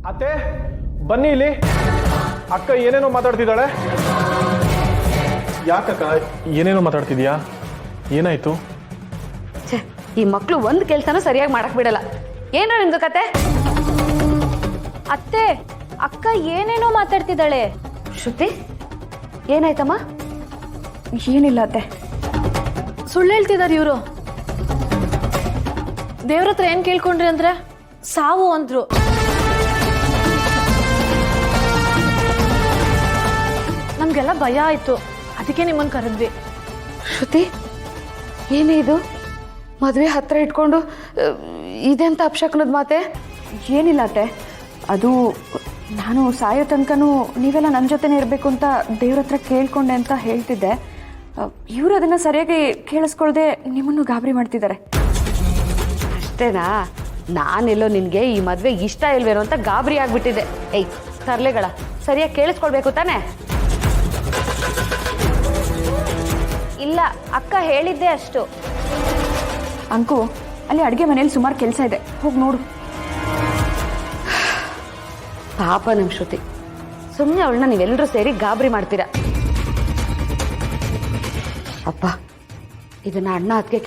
ಅತ್ತೆ ಬನ್ನಿ ಇಲ್ಲಿ. ಅಕ್ಕ ಏನೇನೋ ಮಾತಾಡ್ತಿದ್ದಾಳೆ. ಯಾಕಕ್ಕ ಏನೇನೋ ಮಾತಾಡ್ತಿದ್ಯಾ? ಏನಾಯ್ತು? ಛೇ, ಈ ಮಕ್ಕಳು ಒಂದು ಕೆಲಸನೂ ಸರಿಯಾಗಿ ಮಾಡಕ್ ಬಿಡಲ್ಲ. ಏನೋ ನಿಮ್ದು ಕತೆ? ಅತ್ತೆ, ಅಕ್ಕ ಏನೇನೋ ಮಾತಾಡ್ತಿದ್ದಾಳೆ. ಶ್ರುತಿ, ಏನಾಯ್ತಮ್ಮ? ಏನಿಲ್ಲ ಅತ್ತೆ. ಸುಳ್ಳು ಹೇಳ್ತಿದ್ದಾರೆ ಇವರು. ದೇವ್ರ ಹತ್ರ ಏನ್ ಕೇಳ್ಕೊಂಡ್ರಿ ಅಂದ್ರೆ ಸಾವು ಅಂದ್ರು. ನಮ್ಗೆಲ್ಲ ಭಯ ಆಯ್ತು, ಅದಕ್ಕೆ ನಿಮ್ಮನ್ನ ಕರೆದ್ವಿ. ಶ್ರುತಿ, ಏನೇ ಇದು? ಮದುವೆ ಹತ್ರ ಇಟ್ಕೊಂಡು ಇದೆಂತ ಅಪಶಕನದ ಮಾತೆ? ಏನಿಲ್ಲ ಅತ್ತೆ, ಅದು ನಾನು ಸಾಯೋ ತನಕನೂ ನೀವೆಲ್ಲ ನನ್ನ ಜೊತೆನೇ ಇರಬೇಕು ಅಂತ ದೇವ್ರ ಹತ್ರ ಕೇಳ್ಕೊಂಡೆ ಅಂತ ಹೇಳ್ತಿದ್ದೆ. ಇವರು ಅದನ್ನು ಸರಿಯಾಗಿ ಕೇಳಿಸ್ಕೊಳ್ದೆ ನಿಮ್ಮನ್ನು ಗಾಬರಿ ಮಾಡ್ತಿದ್ದಾರೆ. ಅಷ್ಟೇನಾ? ನಾನೆಲ್ಲೋ ನಿನಗೆ ಈ ಮದುವೆ ಇಷ್ಟ ಇಲ್ವೇನೋ ಅಂತ ಗಾಬರಿ ಆಗ್ಬಿಟ್ಟಿದೆ. ಏಯ್ ತರ್ಲೆಗಳ, ಸರಿಯಾಗಿ ಕೇಳಿಸ್ಕೊಳ್ಬೇಕು ತಾನೆ? ಇಲ್ಲ, ಅಕ್ಕ ಹೇಳಿದ್ದೆ ಅಷ್ಟು. ಅಂಕು, ಅಲ್ಲಿ ಅಡುಗೆ ಮನೇಲಿ ಸುಮಾರು ಕೆಲಸ ಇದೆ, ಹೋಗಿ ನೋಡು. ಪಾಪ ನಮ್ಮ ಶ್ರುತಿ, ಸುಮ್ಮನೆ ಅವಳನ್ನ ನೀವೆಲ್ಲರೂ ಸೇರಿ ಗಾಬರಿ ಮಾಡ್ತೀರಾ. ಅಪ್ಪ, ಇದನ್ನ ಅಣ್ಣ ಅದಕ್ಕೆ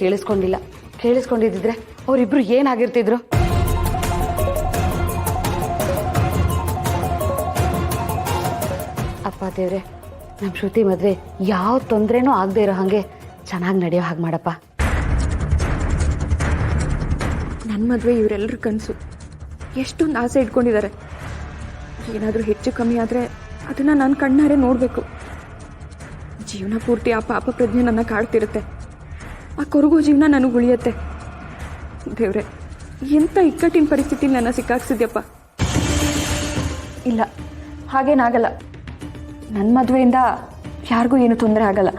ಕೇಳಿಸ್ಕೊಂಡಿದ್ದಿದ್ರೆ ಅವರಿಬ್ರು ಏನಾಗಿರ್ತಿದ್ರು? ಅಪ್ಪ ದೇವ್ರೆ, ನಮ್ಮ ಶ್ರುತಿ ಮದುವೆ ಯಾವ ತೊಂದರೆನೂ ಆಗದೆ ಇರೋ ಹಾಗೆ ಚೆನ್ನಾಗಿ ನಡೆಯೋ ಹಾಗೆ ಮಾಡಪ್ಪ. ನನ್ನ ಮದುವೆ ಇವರೆಲ್ಲರ ಕನಸು. ಎಷ್ಟೊಂದು ಆಸೆ ಇಟ್ಕೊಂಡಿದ್ದಾರೆ. ಏನಾದರೂ ಹೆಚ್ಚು ಕಮ್ಮಿ ಆದರೆ ಅದನ್ನು ನಾನು ಕಣ್ಣಾರೆ ನೋಡಬೇಕು. ಜೀವನ ಪೂರ್ತಿ ಆ ಪಾಪ ಪ್ರಜ್ಞೆ ನನ್ನ ಕಾಡ್ತಿರುತ್ತೆ. ಆ ಕೊರಗೋ ಜೀವನ ನನಗೆ ಉಳಿಯತ್ತೆ. ದೇವ್ರೆ, ಎಂಥ ಇಕ್ಕಟ್ಟಿನ ಪರಿಸ್ಥಿತಿಲಿ ನನ್ನ ಸಿಕ್ಕಾಕ್ಸಿದ್ಯಪ್ಪ. ಇಲ್ಲ, ಹಾಗೇನಾಗಲ್ಲ. ನನ್ನ ಮದುವೆಯಿಂದ ಯಾರಿಗೂ ಏನು ತೊಂದರೆ ಆಗಲ್ಲ.